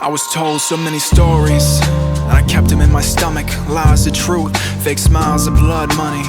I was told so many stories, and I kept them in my stomach. Lies the truth, fake smiles of blood money.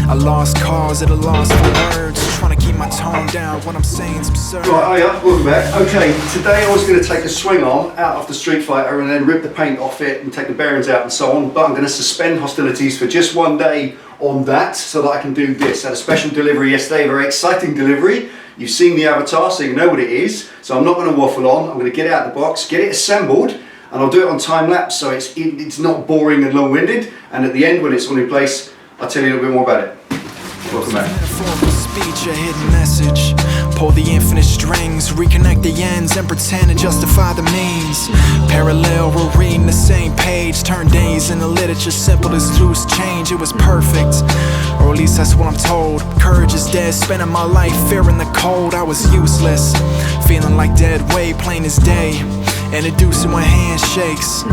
I lost cause at a loss for words, trying to keep my tone down. What I'm saying's absurd. Right, hiya, welcome back. Okay, today I was going to take the swing arm out of the Street Fighter and then rip the paint off it and take the bearings out and so on, but I'm going to suspend hostilities for just one day on that so that I can do this. I had a special delivery yesterday, a very exciting delivery. You've seen the avatar, so you know what it is, so I'm not going to waffle on. I'm going to get it out of the box, get it assembled, and I'll do it on time lapse so it's not boring and long-winded, and at the end when it's all in place I'll tell you a little bit more about it. Welcome back. Speech, a hidden message. Pull the infinite strings, reconnect the ends and pretend to justify the means. Parallel, we're reading the same page. Turn days into literature, simple as loose change. It was perfect, or at least that's what I'm told. Courage is dead, spending my life fearing the cold. I was useless, feeling like dead weight, plain as day. Introducing when handshakes.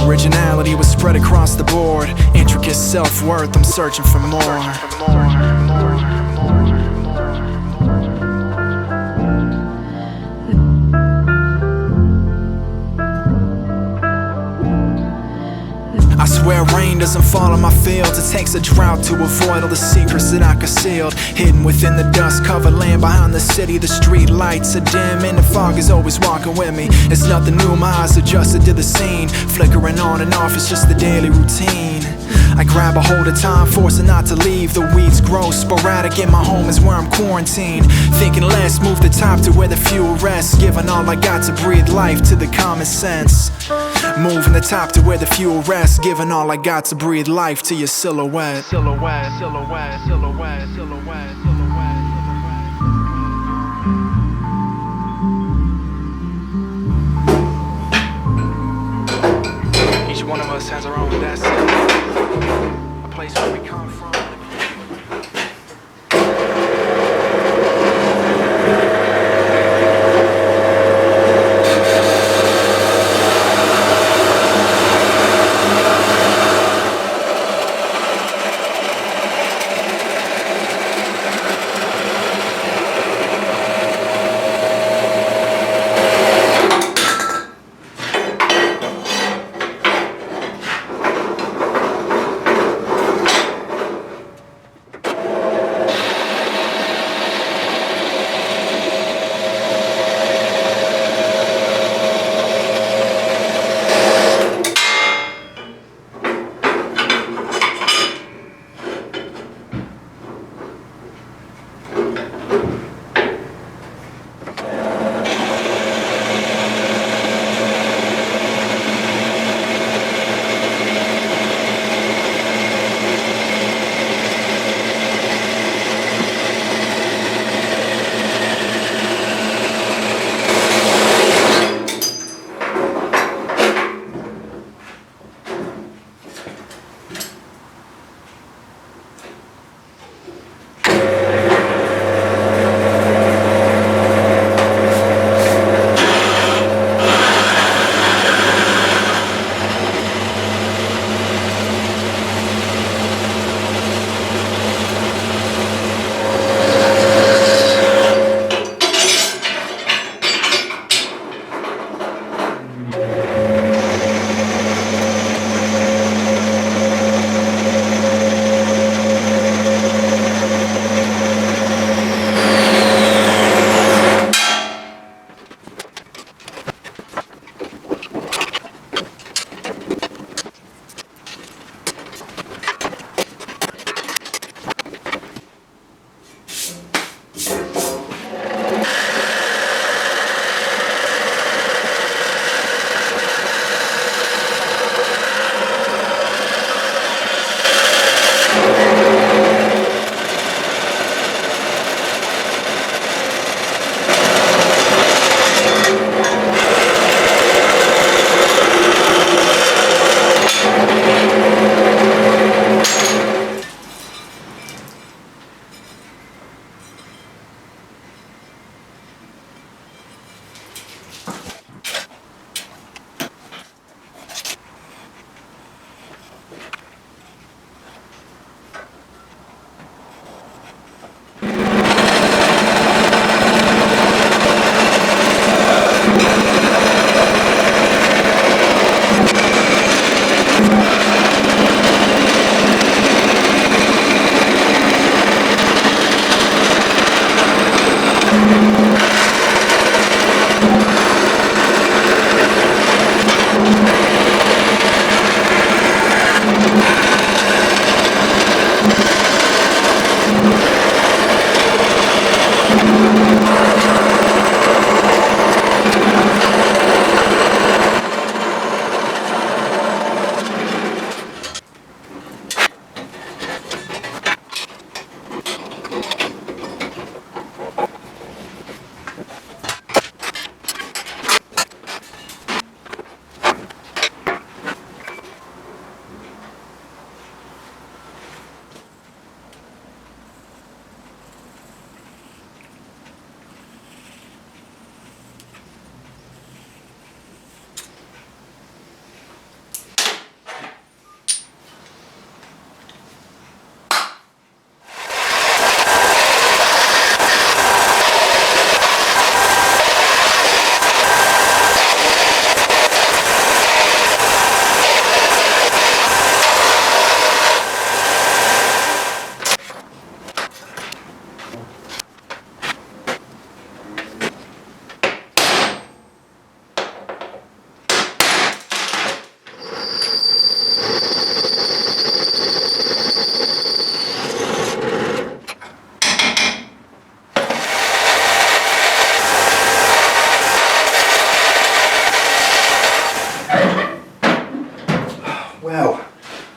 Originality was spread across the board. Intricate self-worth, I'm searching for more. I swear rain doesn't fall on my fields. It takes a drought to avoid all the secrets that I concealed. Hidden within the dust-covered land behind the city. The street lights are dim and the fog is always walking with me. It's nothing new, my eyes adjusted to the scene. Flickering on and off, it's just the daily routine. I grab a hold of time, forcing not to leave. The weeds grow sporadic and my home is where I'm quarantined. Thinking less, move the top to where the fuel rests. Giving all I got to breathe life to the common sense. Moving the top to where the fuel rests. Giving all I got to breathe life to your silhouette. Silhouette, silhouette, silhouette, silhouette, silhouette. Each one of us has our own destiny, a place where we come from.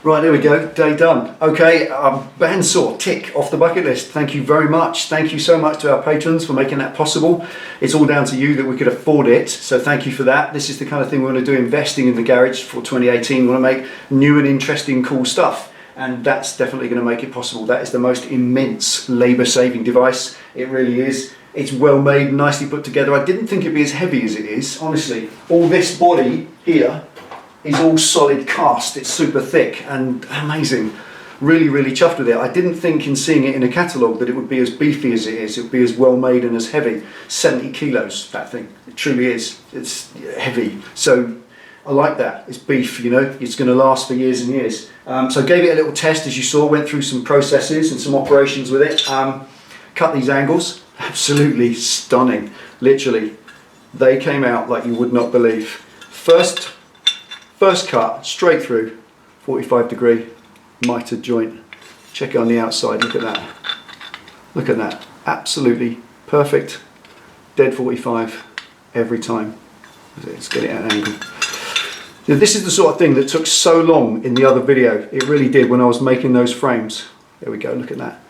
Right, there we go, day done. Okay, bandsaw, tick off the bucket list. Thank you very much. Thank you so much to our patrons for making that possible. It's all down to you that we could afford it, so thank you for that. This is the kind of thing we want to do, investing in the garage for 2018. We want to make new and interesting, cool stuff. And that's definitely going to make it possible. That is the most immense labour-saving device. It really is. It's well made, nicely put together. I didn't think it'd be as heavy as it is, honestly. All this body here is all solid cast. It's super thick and amazing. Really, really chuffed with it. I didn't think in seeing it in a catalogue that it would be as beefy as it is. It would be as well made and as heavy. 70 kilos, that thing. It truly is. It's heavy. So I like that. It's beef, you know. It's going to last for years and years. So I gave it a little test, as you saw. Went through some processes and some operations with it. Cut these angles. Absolutely stunning. Literally, they came out like you would not believe. First cut, straight through, 45 degree mitered joint. Check it on the outside. Look at that. Look at that. Absolutely perfect. Dead 45 every time. Let's get it at an angle. Now, this is the sort of thing that took so long in the other video. It really did when I was making those frames. There we go. Look at that.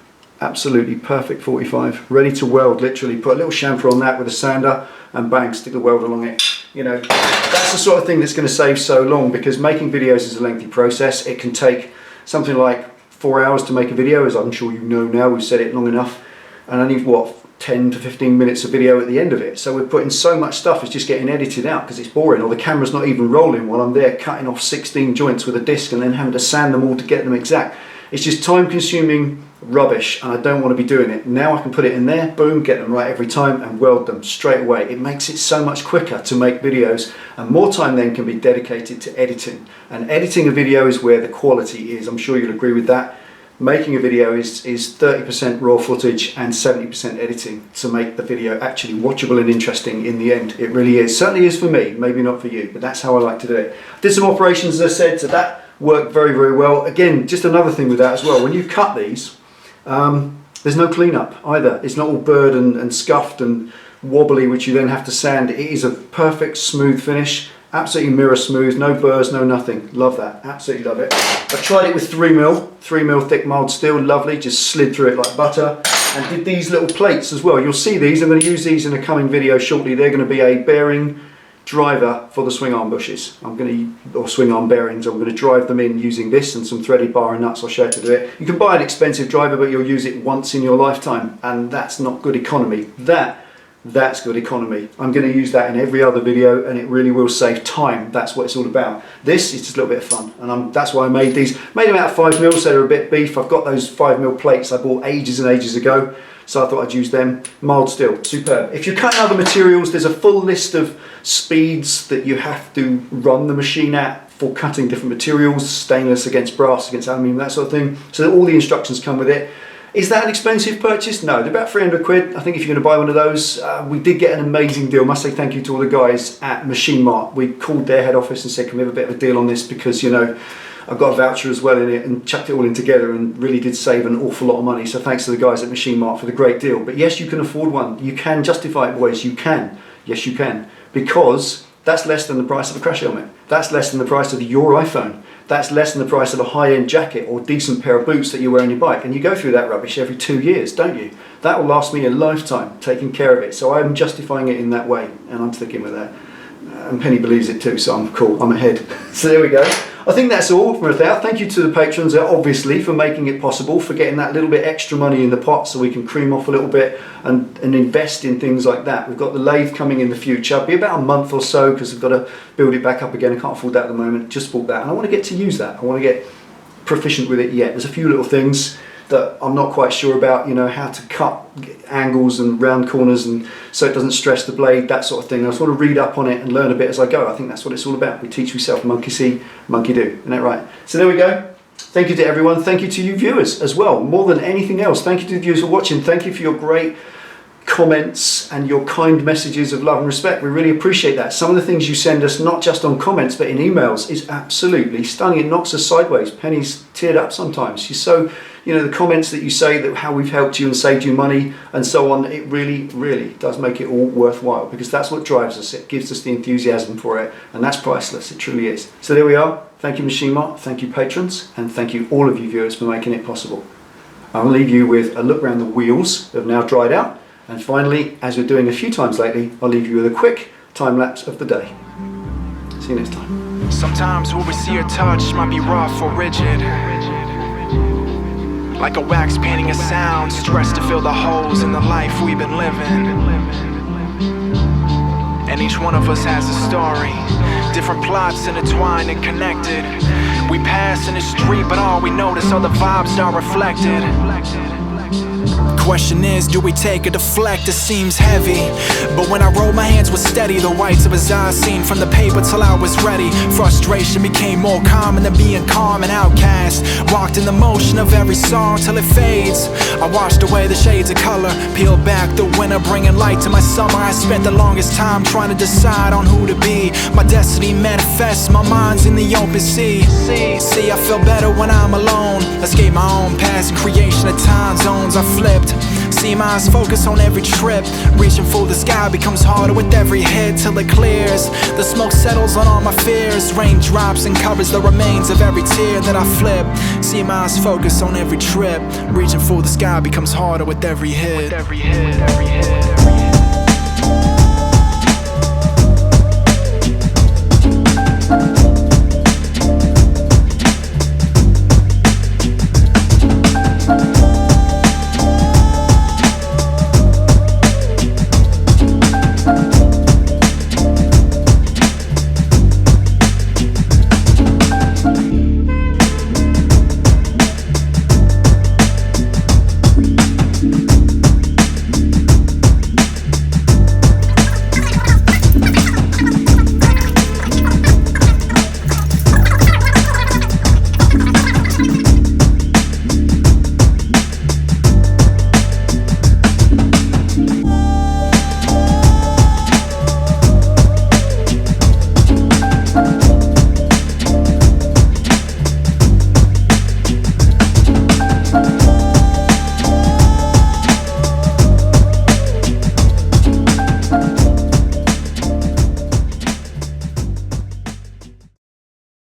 Absolutely perfect 45, ready to weld. Literally put a little chamfer on that with a sander and bang, stick the weld along it. You know, that's the sort of thing that's going to save so long, because making videos is a lengthy process. It can take something like 4 hours to make a video, as I'm sure you know now. We've said it long enough, and only what, 10 to 15 minutes of video at the end of it. So we're putting so much stuff, it's just getting edited out because it's boring, or the camera's not even rolling while I'm there cutting off 16 joints with a disc and then having to sand them all to get them exact. It's just time consuming rubbish, and I don't want to be doing it. Now I can put it in there, boom, get them right every time and weld them straight away. It makes it so much quicker to make videos, and more time then can be dedicated to editing. And editing a video is where the quality is. I'm sure you'll agree with that. Making a video is 30% raw footage and 70% editing to make the video actually watchable and interesting in the end. It really is. Certainly is for me, maybe not for you, but that's how I like to do it. Did some operations, as I said, so that worked very, very well. Again, just another thing with that as well, when you cut these, there's no cleanup either. It's not all burred and scuffed and wobbly, which you then have to sand. It is a perfect smooth finish, absolutely mirror smooth, no burrs, no nothing. Love that, absolutely love it. I tried it with 3mm thick mild steel, lovely, just slid through it like butter, and did these little plates as well. You'll see these, I'm going to use these in a coming video shortly. They're going to be a bearing driver for the swing arm bushes. Or swing arm bearings. I'm going to drive them in using this and some threaded bar and nuts. I'll show you how to do it. You can buy an expensive driver, but you'll use it once in your lifetime, and that's not good economy. That's good economy. I'm going to use that in every other video, and it really will save time. That's what it's all about. This is just a little bit of fun, and that's why I made these. Made them out of 5mm, so they're a bit beef. I've got those 5mm plates I bought ages and ages ago, so I thought I'd use them. Mild steel, superb. If you're cutting other materials, there's a full list of speeds that you have to run the machine at for cutting different materials, stainless against brass, against aluminium, that sort of thing. So all the instructions come with it. Is that an expensive purchase? No, they're about 300 quid. I think if you're going to buy one of those, we did get an amazing deal. Must say thank you to all the guys at Machine Mart. We called their head office and said, can we have a bit of a deal on this, because, you know, I've got a voucher as well in it, and chucked it all in together and really did save an awful lot of money. So thanks to the guys at Machine Mart for the great deal. But yes, you can afford one. You can justify it, boys. You can. Yes, you can. Because that's less than the price of a crash helmet. That's less than the price of your iPhone. That's less than the price of a high-end jacket or decent pair of boots that you wear on your bike. And you go through that rubbish every 2 years, don't you? That will last me a lifetime, taking care of it. So I'm justifying it in that way, and I'm sticking with that. And Penny believes it too, so I'm cool, I'm ahead. So there we go. I think that's all from without. Thank you to the patrons, obviously, for making it possible, for getting that little bit extra money in the pot so we can cream off a little bit and invest in things like that. We've got the lathe coming in the future. It'll be about a month or so, because we've got to build it back up again. I can't afford that at the moment, just bought that. And I want to get to use that. I want to get proficient with it yet. There's a few little things that I'm not quite sure about, you know, how to cut angles and round corners and so it doesn't stress the blade, that sort of thing. I just want to read up on it and learn a bit as I go. I think that's what it's all about. We teach ourselves, monkey see, monkey do. Isn't that right? So there we go. Thank you to everyone. Thank you to you viewers as well. More than anything else, thank you to the viewers for watching. Thank you for your great comments and your kind messages of love and respect. We really appreciate that. Some of the things you send us, not just on comments but in emails, is absolutely stunning. It knocks us sideways. Penny's teared up sometimes. She's so, you know, the comments that you say, that how we've helped you and saved you money and so on, it really, really does make it all worthwhile, because that's what drives us. It gives us the enthusiasm for it, and that's priceless. It truly is. So there we are. Thank you Machine Mart, thank you patrons, and thank you all of you viewers for making it possible. I'll leave you with a look around the wheels that have now dried out, and finally, as we're doing a few times lately, I'll leave you with a quick time lapse of the day. See you next time. Sometimes what we see or touch might be rough or rigid, like a wax painting a sound, stressed to fill the holes in the life we've been living. And each one of us has a story, different plots intertwined and connected. We pass in the street, but all we notice are the vibes that are reflected. Question is, do we take a deflect? It seems heavy, but when I rolled my hands was steady. The whites of his eyes seen from the paper till I was ready. Frustration became more common than being calm and outcast. Walked in the motion of every song till it fades. I washed away the shades of color, peeled back the winter, bringing light to my summer. I spent the longest time trying to decide on who to be. My destiny manifests, my mind's in the open sea. See, I feel better when I'm alone. Escape my own past and creation of time zones I flipped. See my eyes focus on every trip. Reaching for the sky becomes harder with every hit till it clears. The smoke settles on all my fears. Rain drops and covers the remains of every tear that I flip. See my eyes focus on every trip. Reaching for the sky becomes harder with every hit.